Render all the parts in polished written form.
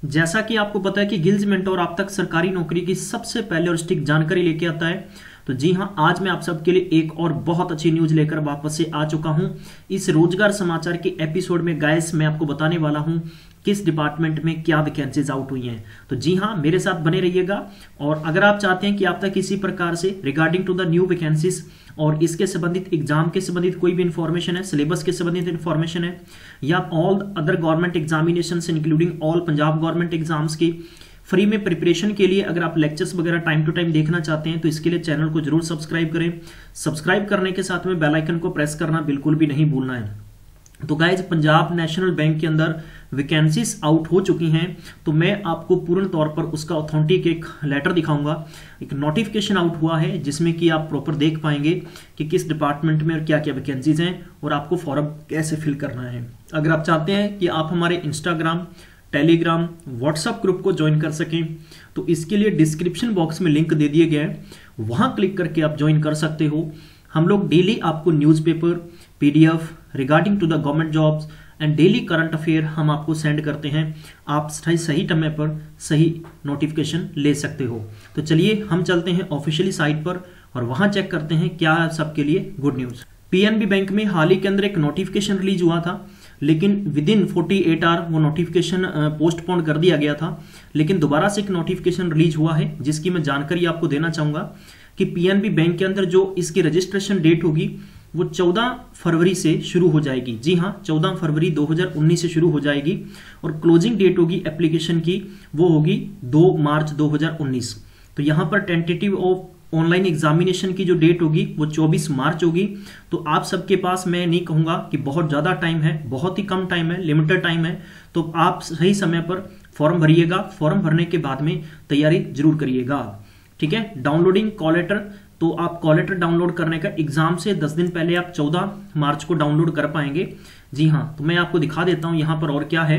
जैसा कि आपको पता है कि गिल्स मेंटोर आप तक सरकारी नौकरी की सबसे पहले और स्टिक जानकारी लेके आता है। तो जी हाँ, आज मैं आप सबके लिए एक और बहुत अच्छी न्यूज लेकर वापस से आ चुका हूं। इस रोजगार समाचार के एपिसोड में गाइस मैं आपको बताने वाला हूं किस डिपार्टमेंट में क्या वैकेंसीज आउट हुई हैं। तो जी हाँ, मेरे साथ बने रहिएगा। और अगर आप चाहते हैं कि आप तक किसी प्रकार से regarding to the new vacancies और इसके संबंधित एग्जाम के संबंधित कोई भी इंफॉर्मेशन है, सिलेबस के संबंधित इंफॉर्मेशन है, या all other government examination including all Punjab government exams की फ्री में प्रिपरेशन के लिए अगर आप लेक्चर्स वगैरह टाइम टू टाइम देखना चाहते हैं तो इसके लिए चैनल को जरूर सब्सक्राइब करें। सब्सक्राइब करने के साथ में बेल आइकन को प्रेस करना बिल्कुल भी नहीं भूलना है। तो गाइज, पंजाब नेशनल बैंक के अंदर वैकेंसीज आउट हो चुकी हैं। तो मैं आपको पूर्ण तौर पर उसका ऑथेंटिक एक लेटर दिखाऊंगा। एक नोटिफिकेशन आउट हुआ है जिसमें कि आप प्रॉपर देख पाएंगे कि किस डिपार्टमेंट में और क्या क्या वैकेंसीज हैं और आपको फॉर्म कैसे फिल करना है। अगर आप चाहते हैं कि आप हमारे इंस्टाग्राम, टेलीग्राम, व्हाट्सएप ग्रुप को ज्वाइन कर सकें तो इसके लिए डिस्क्रिप्शन बॉक्स में लिंक दे दिए गए हैं, वहां क्लिक करके आप ज्वाइन कर सकते हो। हम लोग डेली आपको newspaper, PDF regarding to the government jobs and daily current affair हम आपको सेंड करते हैं। आप सही समय पर सही नोटिफिकेशन ले सकते हो। तो चलिए हम चलते हैं ऑफिशियली साइट पर और वहां चेक करते हैं क्या है सबके लिए गुड न्यूज। पीएनबी बैंक में हाल ही के अंदर एक नोटिफिकेशन रिलीज हुआ था, लेकिन विद इन 48 आवर वो नोटिफिकेशन पोस्टपोन कर दिया गया था। लेकिन दोबारा से एक नोटिफिकेशन रिलीज हुआ है जिसकी मैं जानकारी आपको देना चाहूंगा कि पीएनबी बैंक के अंदर जो इसकी रजिस्ट्रेशन डेट होगी वो 14 फरवरी से शुरू हो जाएगी। जी हाँ, 14 फरवरी 2019 से शुरू हो जाएगी और क्लोजिंग डेट होगी एप्लीकेशन की वो होगी 2 मार्च 2019। तो यहाँ पर टेंटेटिव ऑफ ऑनलाइन एग्जामिनेशन की जो डेट होगी वो 24 मार्च होगी। तो आप सबके पास मैं नहीं कहूंगा कि बहुत ज्यादा टाइम है, बहुत ही कम टाइम है, लिमिटेड टाइम है। तो आप सही समय पर फॉर्म भरिएगा। फॉर्म भरने के बाद में तैयारी जरूर करिएगा। ठीक है, डाउनलोडिंग कॉल लेटर, तो आप कॉल लेटर डाउनलोड करने का एग्जाम से 10 दिन पहले आप 14 मार्च को डाउनलोड कर पाएंगे। जी हाँ, तो मैं आपको दिखा देता हूं यहाँ पर और क्या है।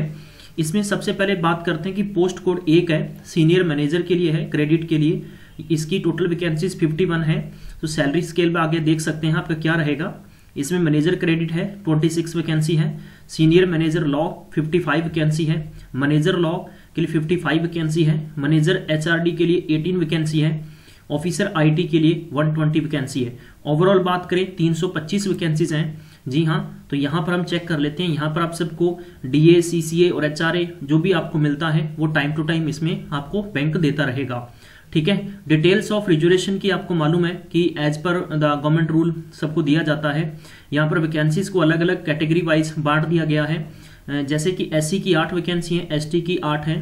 इसमें सबसे पहले बात करते हैं कि पोस्ट कोड 1 है, सीनियर मैनेजर के लिए है, क्रेडिट के लिए। इसकी टोटल वैकेंसीज 51 है। तो सैलरी स्केल में आगे देख सकते हैं आपका क्या रहेगा। इसमें मैनेजर क्रेडिट है 26 वैकेंसी है, सीनियर मैनेजर लॉ 55 वैकेंसी है, मैनेजर लॉ के लिए 55 वैकेंसी है, मैनेजर एचआरडी के लिए 18 वैकेंसी है, ऑफिसर आईटी के लिए 120 वैकेंसी है। ओवरऑल बात करें 325 वैकेंसीज हैं। जी हाँ, तो यहाँ पर हम चेक कर लेते हैं। यहाँ पर आप सबको डीए, सीसीए और एचआरए जो भी आपको मिलता है वो टाइम टू टाइम इसमें आपको बैंक देता रहेगा। ठीक है, डिटेल्स ऑफ रिजर्वेशन की आपको मालूम है कि as per the government rule सबको दिया जाता है। यहाँ पर वैकेंसीज को अलग अलग कैटेगरी वाइज बांट दिया गया है। जैसे कि एससी की 8 वैकेंसी है, एसटी की 8 है,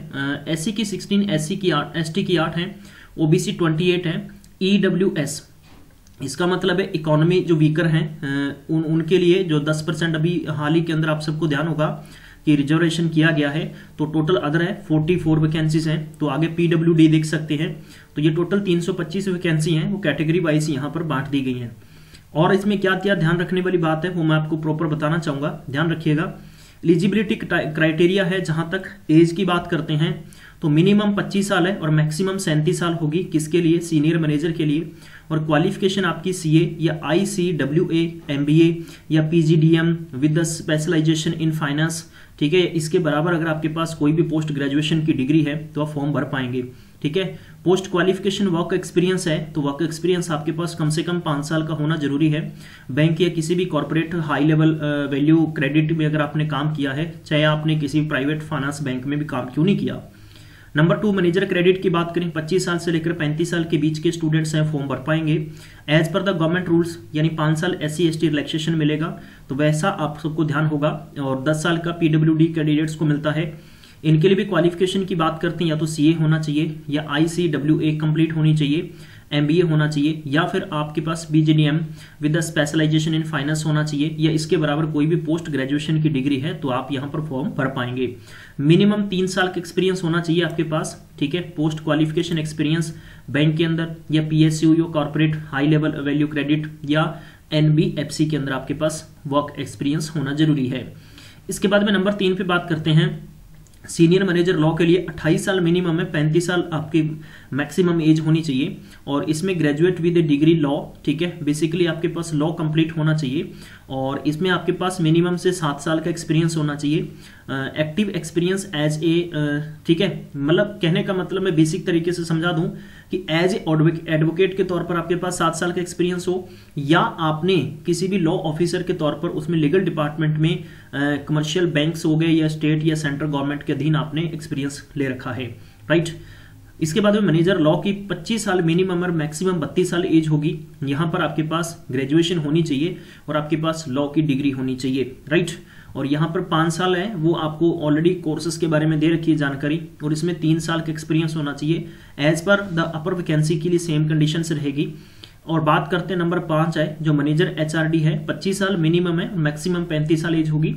एससी की 16, एससी की 8, एसटी की 8 है, ओबीसी 28 है, ईडब्ल्यूएस इसका मतलब है इकोनॉमी जो वीकर हैं उनके लिए जो 10% अभी हाल ही के अंदर आप सबको ध्यान होगा कि रिजर्वेशन किया गया है। तो टोटल अदर है 44 वैकेंसीज हैं। तो आगे पीडब्ल्यूडी देख सकते हैं। तो ये टोटल 325 वैकेंसी हैं, वो कैटेगरी वाइज यहाँ पर बांट दी गई हैं। और इसमें क्या क्या ध्यान रखने वाली बात है वो मैं आपको प्रॉपर बताना चाहूंगा, ध्यान रखिएगा। एलिजिबिलिटी क्राइटेरिया है, जहां तक एज की बात करते हैं तो मिनिमम 25 साल है और मैक्सिमम 37 साल होगी। किसके लिए? सीनियर मैनेजर के लिए। और क्वालिफिकेशन आपकी सीए या आईसीडब्ल्यूए, एमबीए या PGDM with the specialisation in finance. ठीक है, इसके बराबर अगर आपके पास कोई भी पोस्ट ग्रेजुएशन की डिग्री है तो आप फॉर्म भर पाएंगे। ठीक है, पोस्ट क्वालिफिकेशन वर्क एक्सपीरियंस है तो वर्क एक्सपीरियंस आपके पास कम से कम 5 साल का होना जरूरी है। बैंक या किसी भी corporate high level value credit में अगर आपने काम किया है, चाहे आपने किसी प्राइवेट फाइनेंस बैंक में भी काम क्यों नहीं किया। नंबर 2, मैनेजर क्रेडिट की बात करें 25 साल से लेकर 35 साल के बीच के स्टूडेंट्स हैं फॉर्म भर पाएंगे। As per the government rules, यानी 5 साल SC ST रिलैक्सेशन मिलेगा तो वैसा आप सबको ध्यान होगा। और 10 साल का PWD कैंडिडेट्स को मिलता है। इनके लिए भी क्वालिफिकेशन की बात करते हैं, या तो CA होना चाहिए या ICWA कंप्लीट होनी चाहिए, MBA होना चाहिए, या फिर आपके पास BGDM with the specialisation in finance होना चाहिए, या इसके बराबर कोई भी पोस्ट ग्रेजुएशन की डिग्री है तो आप यहाँ पर फॉर्म भर पाएंगे। मिनिमम 3 साल का एक्सपीरियंस होना चाहिए आपके पास। ठीक है, पोस्ट क्वालिफिकेशन एक्सपीरियंस बैंक के अंदर या PSU या corporate high level value credit या NBFC के अंदर आपके पास वर्क एक्सपीरियंस होना जरूरी है। इसके बाद में नंबर 3 पे बात करते हैं। सीनियर मैनेजर लॉ के लिए 28 साल मिनिमम है, 35 साल आपकी मैक्सिमम एज होनी चाहिए। और इसमें ग्रेजुएट विद डिग्री लॉ, ठीक है, बेसिकली आपके पास लॉ कंप्लीट होना चाहिए। और इसमें आपके पास मिनिमम से 7 साल का एक्सपीरियंस होना चाहिए, एक्टिव एक्सपीरियंस एज ए, ठीक है, मतलब कहने का मतलब मैं बेसिक तरीके से समझा दूं कि एज ए एडवोकेट के तौर पर आपके पास 7 साल का एक्सपीरियंस हो, या आपने किसी भी लॉ ऑफिसर के तौर पर उसमें लीगल डिपार्टमेंट में कमर्शियल बैंक्स हो गए या स्टेट या सेंट्रल गवर्नमेंट के अधीन आपने एक्सपीरियंस ले रखा है, राइट। इसके बाद में मैनेजर लॉ की 25 साल मिनिमम और मैक्सिमम 32 साल एज होगी। यहां पर आपके पास ग्रेजुएशन होनी चाहिए और आपके पास लॉ की डिग्री होनी चाहिए, राइट। और यहाँ पर 5 साल है वो आपको ऑलरेडी कोर्सेज के बारे में दे रखी है जानकारी, और इसमें 3 साल का एक्सपीरियंस होना चाहिए। As per the upper vacancy के लिए सेम कंडीशन से रहेगी। और बात करते हैं नंबर 5 है जो मैनेजर एचआरडी है, 25 साल मिनिमम है, मैक्सिमम 35 साल एज होगी।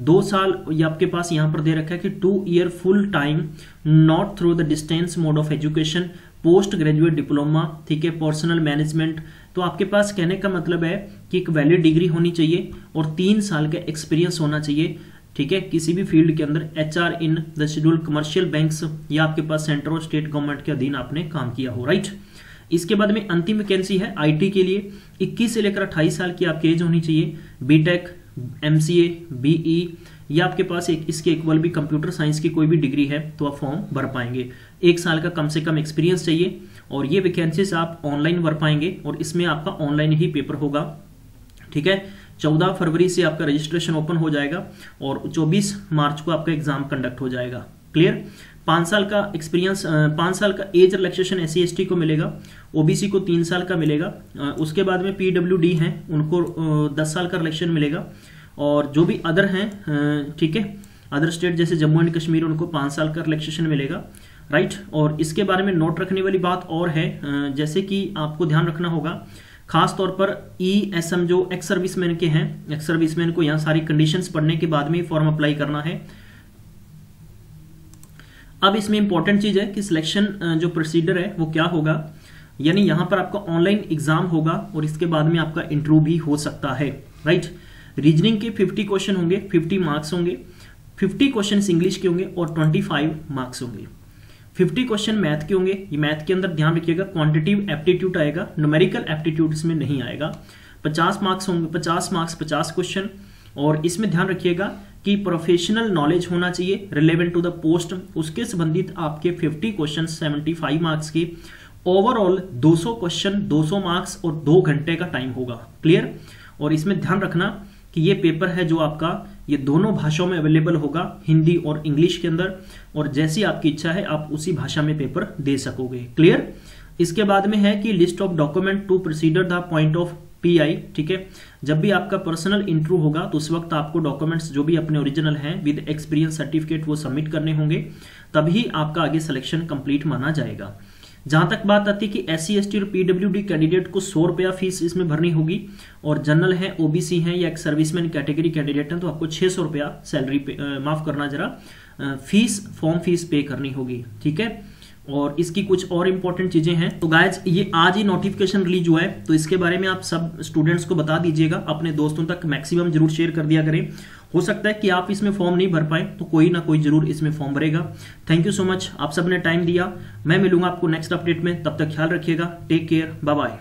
2 साल ये आपके पास यहाँ पर दे रखा है कि 2 year full time not through the distance mode of education, post graduate diploma, ठीक है, पर्सनल मैनेजमेंट। तो आपके पास कहने का मतलब है कि एक वैलिड डिग्री होनी चाहिए और 3 साल का एक्सपीरियंस होना चाहिए, ठीक है, किसी भी फील्ड के अंदर, HR in the scheduled commercial banks या आपके पास सेंट्रल और स्टेट गवर्नमेंट के अधीन आपने काम किया हो, राइट। इसके बाद में अंतिम वैकेंसी है आईटी के लिए, 21 से लेकर 28 साल की आपकी एज होनी चाहिए। बीटेक, एमसीए, बीई या आपके पास एक इसके इक्वल भी कंप्यूटर साइंस की कोई भी डिग्री है तो आप फॉर्म भर पाएंगे। 1 साल का कम से कम एक्सपीरियंस चाहिए और ये वैकेंसीज आप ऑनलाइन भर पाएंगे और इसमें आपका ऑनलाइन ही पेपर होगा, ठीक है। 14 फरवरी से आपका रजिस्ट्रेशन ओपन हो जाएगा और 24 मार्च को आपका एग्जाम कंडक्ट हो जाएगा, क्लियर। 5 साल का एक्सपीरियंस, 5 साल का एज रिलैक्सेशन एससी एसटी को मिलेगा, ओबीसी को 3 साल का मिलेगा। उसके बाद में पीडब्ल्यूडी हैं उनको 10 साल का रिलैक्सेशन मिलेगा, और जो भी अदर हैं, ठीक है, अदर स्टेट जैसे जम्मू एंड कश्मीर उनको 5 साल का रिलैक्सेशन मिलेगा, राइट। और इसके बारे में नोट रखने वाली बात और है, जैसे कि आपको ध्यान रखना होगा खास तौर पर ESM जो एक्स सर्विसमैन के हैं, एक्स सर्विसमैन को यहाँ सारी कंडीशंस पढ़ने के बाद में फॉर्म अप्लाई करना है। अब इसमें इंपॉर्टेंट चीज है कि सिलेक्शन जो प्रोसीजर है वो क्या होगा, यानी यहां पर आपका ऑनलाइन एग्जाम होगा और इसके बाद में आपका इंटरव्यू भी हो सकता है, राइट। रीजनिंग के 50 क्वेश्चन होंगे, 50 मार्क्स होंगे, 50 क्वेश्चन इंग्लिश के होंगे और 25 मार्क्स होंगे। 50 क्वेश्चन मैथ के होंगे, ये मैथ के अंदर ध्यान रखिएगा क्वांटिटिव एप्टीट्यूड आएगा, न्यूमेरिकल एप्टीट्यूड इसमें नहीं आएगा। 50 मार्क्स होंगे, 50 मार्क्स 50 क्वेश्चन, और इसमें ध्यान रखिएगा कि प्रोफेशनल नॉलेज होना चाहिए रिलेवेंट टू द पोस्ट, उसके संबंधित आपके 50 क्वेश्चन 75 मार्क्स के। ओवरऑल 200 क्वेश्चन 200 मार्क्स और 2 घंटे का टाइम होगा, क्लियर। और इसमें ध्यान रखना कि ये पेपर है जो आपका ये दोनों भाषाओं में अवेलेबल होगा, हिंदी और इंग्लिश के अंदर, और जैसी आपकी इच्छा है आप उसी भाषा में पेपर दे सकोगे, क्लियर। इसके बाद में है कि list of document to procedure the point of PI, ठीक है। जब भी आपका पर्सनल इंटरव्यू होगा तो उस वक्त आपको डॉक्यूमेंट्स जो भी अपने ओरिजिनल हैं विद एक्सपीरियंस सर्टिफिकेट वो सबमिट करने होंगे, तभी आपका आगे सिलेक्शन कंप्लीट माना जाएगा। जहां तक बात आती है कि SC ST और PWD कैंडिडेट को 100 रुपया फीस इसमें भरनी होगी, और जनरल है, OBC है या एक सर्विसमैन कैटेगरी कैंडिडेट है तो आपको 600 रुपया सैलरी माफ करना जरा फीस, फॉर्म फीस पे करनी होगी, ठीक है। और इसकी कुछ और इंपॉर्टेंट चीजें हैं। तो गाइज ये आज ही नोटिफिकेशन रिलीज हुआ है, तो इसके बारे में आप सब स्टूडेंट्स को बता दीजिएगा, अपने दोस्तों तक मैक्सिमम जरूर शेयर कर दिया करें। हो सकता है कि आप इसमें फॉर्म नहीं भर पाए तो कोई ना कोई जरूर इसमें फॉर्म भरेगा। थैंक यू सो मच, आप सबने टाइम दिया। मैं मिलूंगा आपको नेक्स्ट अपडेट में, तब तक ख्याल रखिएगा, टेक केयर, बाय बाय।